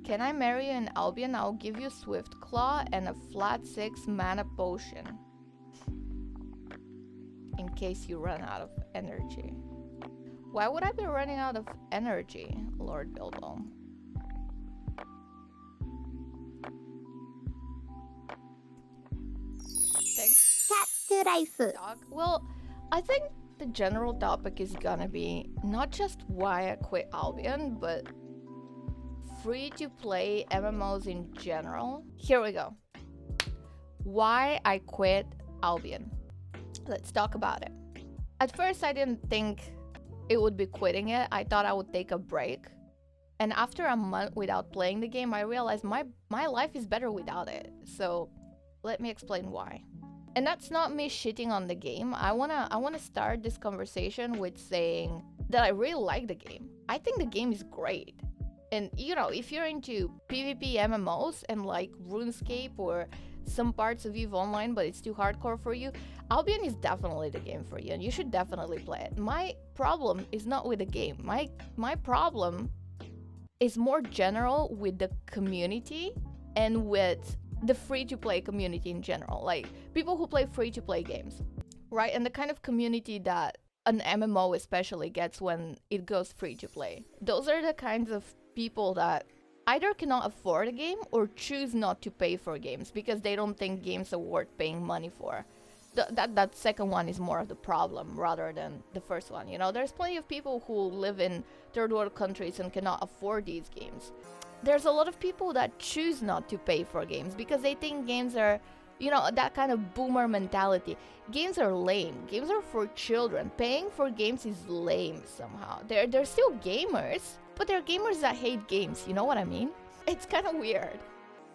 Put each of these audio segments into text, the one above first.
Can I marry you in Albion? I'll give you Swift Claw and a flat 6 mana potion. In case you run out of energy. Why would I be running out of energy, Lord Bilbo? Thanks. Dog. Well, I think the general topic is gonna be not just why I quit Albion, but free-to-play MMOs in general. Here we go. Why I quit Albion. Let's talk about it. At first, I didn't think it would be quitting it. I thought I would take a break. And after a month without playing the game, I realized my life is better without it. So let me explain why. And that's not me shitting on the game. I wanna start this conversation with saying that I really like the game. I think the game is great. And you know, if you're into PvP MMOs and like RuneScape or some parts of EVE Online, but it's too hardcore for you, Albion is definitely the game for you, and you should definitely play it. My problem is not with the game. My problem is more general with the community and with the free-to-play community in general. Like, people who play free-to-play games, right? And the kind of community that an MMO especially gets when it goes free-to-play. Those are the kinds of people that either cannot afford a game or choose not to pay for games because they don't think games are worth paying money for. That second one is more of the problem rather than the first one. You know, there's plenty of people who live in third world countries and cannot afford these games. There's a lot of people that choose not to pay for games because they think games are, you know, that kind of boomer mentality. Games are lame. Games are for children. Paying for games is lame somehow. They're still gamers, but they're gamers that hate games. You know what I mean? It's kind of weird.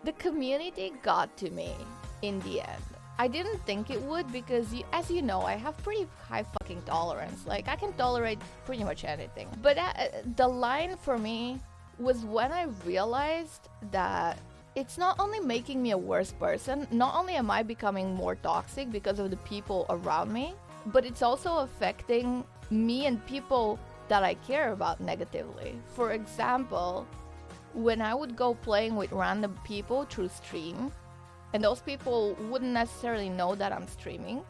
The community got to me in the end. I didn't think it would because, as you know, I have pretty high fucking tolerance. Like, I can tolerate pretty much anything. But the line for me was when I realized that it's not only making me a worse person, not only am I becoming more toxic because of the people around me, but it's also affecting me and people that I care about negatively. For example, when I would go playing with random people through stream, and those people wouldn't necessarily know that I'm streaming,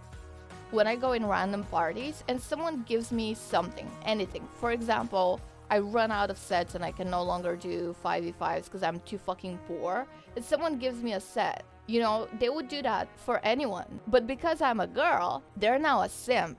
when I go in random parties and someone gives me something, anything. For example, I run out of sets and I can no longer do 5v5s because I'm too fucking poor, and someone gives me a set. You know, they would do that for anyone. But because I'm a girl, they're now a simp.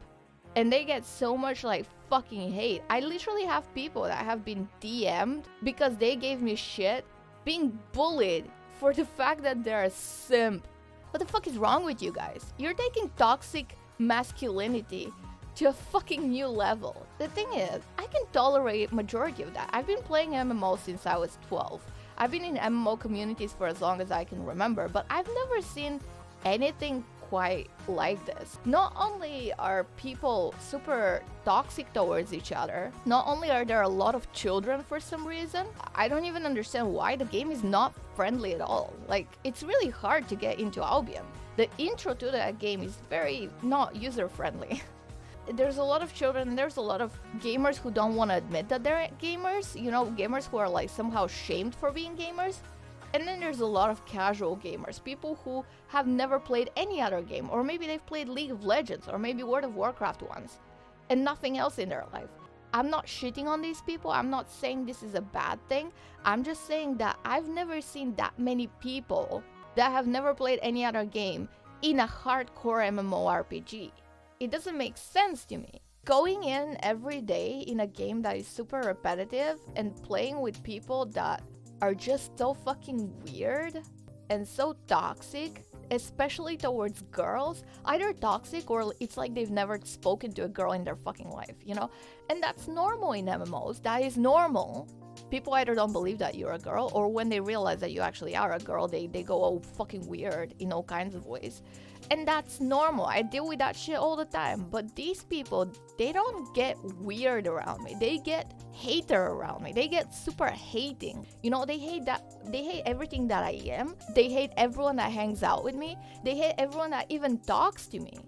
And they get so much like fucking hate. I literally have people that have been DM'd because they gave me shit, being bullied for the fact that they're a simp. What the fuck is wrong with you guys? You're taking toxic masculinity to a fucking new level. The thing is, I can tolerate majority of that. I've been playing MMO since I was 12. I've been in MMO communities for as long as I can remember, but I've never seen anything quite like this. Not only are people super toxic towards each other, not only are there a lot of children for some reason, I don't even understand why the game is not friendly at all. Like, it's really hard to get into Albion. The intro to that game is very not user-friendly. There's a lot of children, and there's a lot of gamers who don't want to admit that they're gamers, you know, gamers who are like somehow shamed for being gamers. And then there's a lot of casual gamers, people who have never played any other game, or maybe they've played League of Legends, or maybe World of Warcraft once, and nothing else in their life. I'm not shitting on these people, I'm not saying this is a bad thing, I'm just saying that I've never seen that many people that have never played any other game in a hardcore MMORPG. It doesn't make sense to me. Going in every day in a game that is super repetitive and playing with people that are just so fucking weird and so toxic, especially towards girls, either toxic or it's like they've never spoken to a girl in their fucking life, you know? And that's normal in MMOs, that is normal. People either don't believe that you're a girl, or when they realize that you actually are a girl, they go all fucking weird in all kinds of ways. And that's normal. I deal with that shit all the time. But these people, they don't get weird around me. They get hater around me. They get super hating. You know, they hate everything that I am. They hate everyone that hangs out with me. They hate everyone that even talks to me.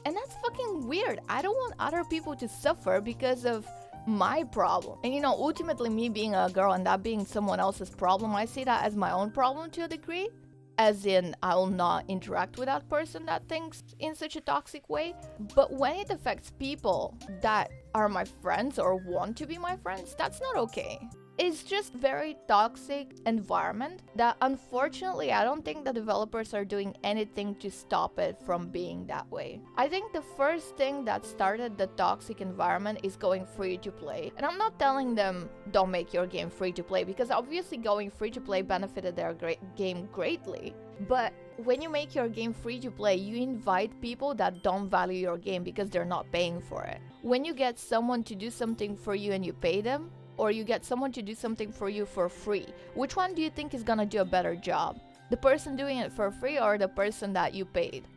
And that's fucking weird. I don't want other people to suffer because of my problem. And you know, ultimately me being a girl and that being someone else's problem, I see that as my own problem to a degree. As in, I will not interact with that person that thinks in such a toxic way. But when it affects people that are my friends or want to be my friends, that's not okay. It's just very toxic environment that unfortunately I don't think the developers are doing anything to stop it from being that way. I think the first thing that started the toxic environment is going free to play. And I'm not telling them don't make your game free to play, because obviously going free to play benefited their game greatly. But when you make your game free to play, you invite people that don't value your game because they're not paying for it. When you get someone to do something for you and you pay them, or you get someone to do something for you for free, which one do you think is gonna do a better job? The person doing it for free or the person that you paid?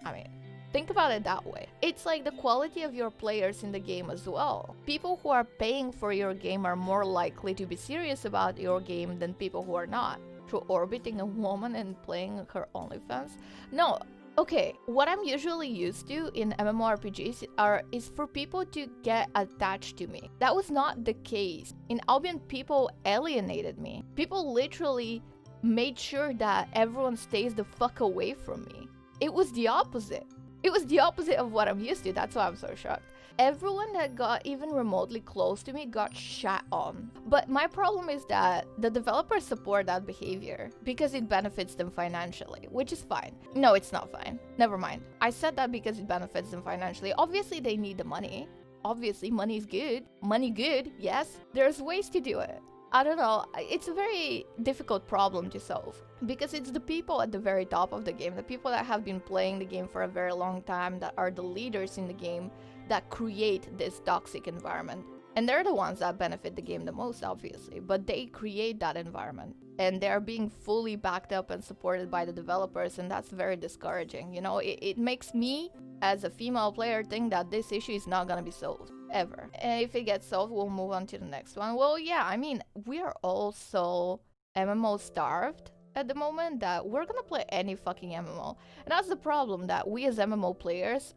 I mean, think about it that way. It's like the quality of your players in the game as well. People who are paying for your game are more likely to be serious about your game than people who are not. Through orbiting a woman and playing her OnlyFans? No. Okay, what I'm usually used to in MMORPGs is for people to get attached to me. That was not the case. In Albion, people alienated me. People literally made sure that everyone stays the fuck away from me. It was the opposite. It was the opposite of what I'm used to. That's why I'm so shocked. Everyone that got even remotely close to me got shat on. But my problem is that the developers support that behavior because it benefits them financially, which is fine. No, it's not fine. Never mind. I said that because it benefits them financially. Obviously, they need the money. Obviously, money is good. Money good, yes. There's ways to do it. I don't know, it's a very difficult problem to solve because it's the people at the very top of the game, the people that have been playing the game for a very long time, that are the leaders in the game, that create this toxic environment. And they're the ones that benefit the game the most, obviously, but they create that environment and they're being fully backed up and supported by the developers, and that's very discouraging. You know, it makes me as a female player think that this issue is not gonna be solved ever. And if it gets solved, we'll move on to the next one. Well, yeah, I mean, we are all so MMO starved at the moment that we're gonna play any fucking MMO. And that's the problem, that we as MMO players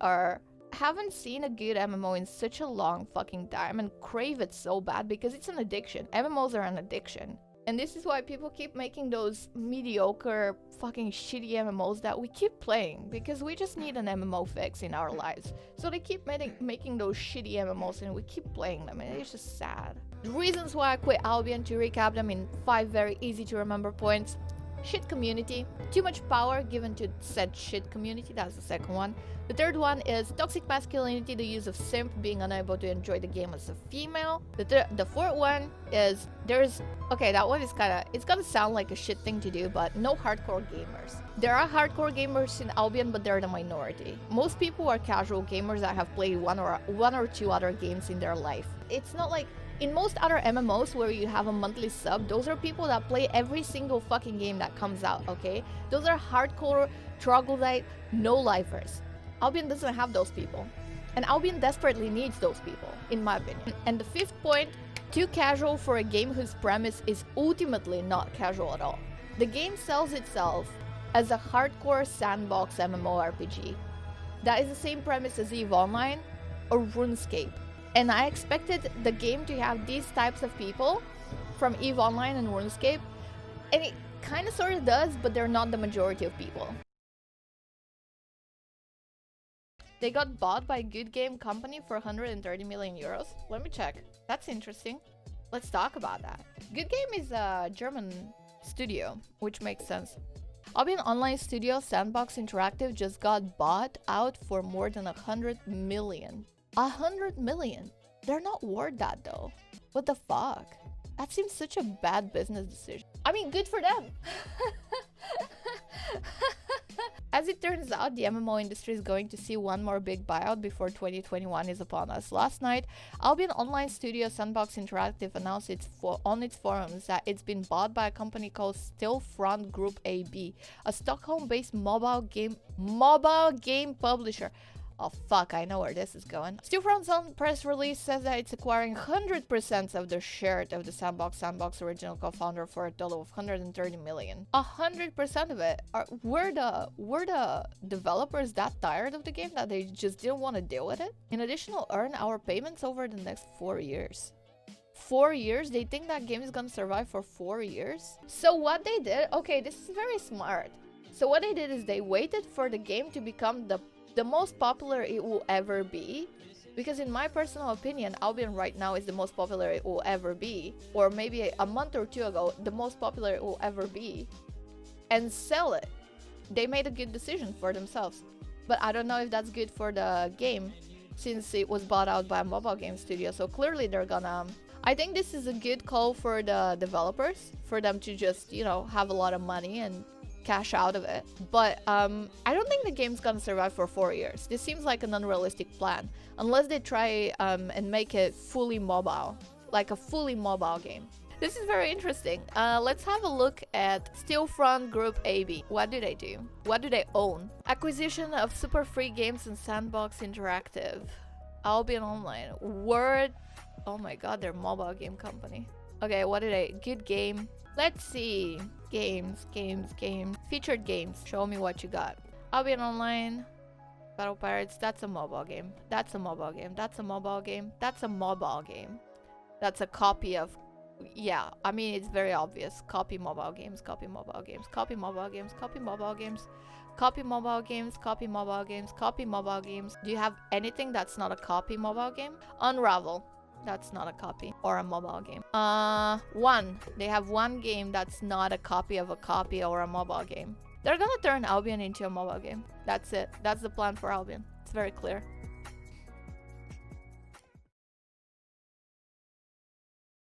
haven't seen a good MMO in such a long fucking time and crave it so bad because it's an addiction. MMOs are an addiction. And this is why people keep making those mediocre fucking shitty MMOs that we keep playing, because we just need an MMO fix in our lives. So they keep making those shitty MMOs and we keep playing them, and it's just sad. The reasons why I quit Albion, to recap them in 5 very easy to remember points. Shit community, too much power given to said shit community, that's the second one. The third one is toxic masculinity, the use of simp, being unable to enjoy the game as a female. The fourth one is okay, that one is it's gonna sound like a shit thing to do, but no hardcore gamers. There are hardcore gamers in Albion, but they're the minority. Most people are casual gamers that have played one or two other games in their life. It's not like in most other MMOs where you have a monthly sub, those are people that play every single fucking game that comes out, okay? Those are hardcore, troglodyte, no-lifers. Albion doesn't have those people. And Albion desperately needs those people, in my opinion. And the fifth point, too casual for a game whose premise is ultimately not casual at all. The game sells itself as a hardcore sandbox MMORPG. That is the same premise as EVE Online or RuneScape. And I expected the game to have these types of people from EVE Online and RuneScape, and it kind of sort of does, but they're not the majority of people. They got bought by a good game company for 130 million euros. Let me check. That's interesting. Let's talk about that. Good Game is a German studio, which makes sense. Albion Online studio Sandbox Interactive just got bought out for more than 100 million. 100 million. They're not worth that though. What the fuck? That seems such a bad business decision. I mean, good for them. As it turns out, the MMO industry is going to see one more big buyout before 2021 is upon us. Last night, Albion Online studio Sandbox Interactive announced on its forums that it's been bought by a company called Stillfront Group AB, a Stockholm-based mobile game publisher. Oh fuck, I know where this is going. Stillfront's own press release says that it's acquiring 100% of the share of the Sandbox original co-founder for a total of 130 million. 100% of it. Were the developers that tired of the game that they just didn't want to deal with it? In addition, we'll earn our payments over the next 4 years. 4 years? They think that game is gonna survive for 4 years? So what they did, okay, this is very smart. So what they did is they waited for the game to become the most popular it will ever be, because in my personal opinion, Albion right now is the most popular it will ever be, or maybe a month or two ago, the most popular it will ever be, and sell it. They made a good decision for themselves, but I don't know if that's good for the game, since it was bought out by a mobile game studio, so clearly they're gonna... I think this is a good call for the developers, for them to just, you know, have a lot of money and cash out of it. But I don't think the game's gonna survive for 4 years. This seems like an unrealistic plan, unless they try and make it fully mobile, like a fully mobile game. This is very interesting. Let's have a look at Stillfront Group AB. What do they do? What do they own? Acquisition of Super Free Games and Sandbox Interactive. Albion Online. Word. Oh my god, they're a mobile game company. Okay, what do they... Good game. Let's see. Games. Featured games. Show me what you got. Albion Online. Battle Pirates. That's a mobile game. That's a mobile game. That's a mobile game. That's a mobile game. That's a copy of... Yeah, I mean, it's very obvious. Copy mobile games. Copy mobile games. Copy mobile games. Copy mobile games. Copy mobile games. Copy mobile games. Copy mobile games. Do you have anything that's not a copy mobile game? Unravel. That's not a copy or a mobile game. One. They have one game that's not a copy of a copy or a mobile game. They're gonna turn Albion into a mobile game. That's it. That's the plan for Albion. It's very clear.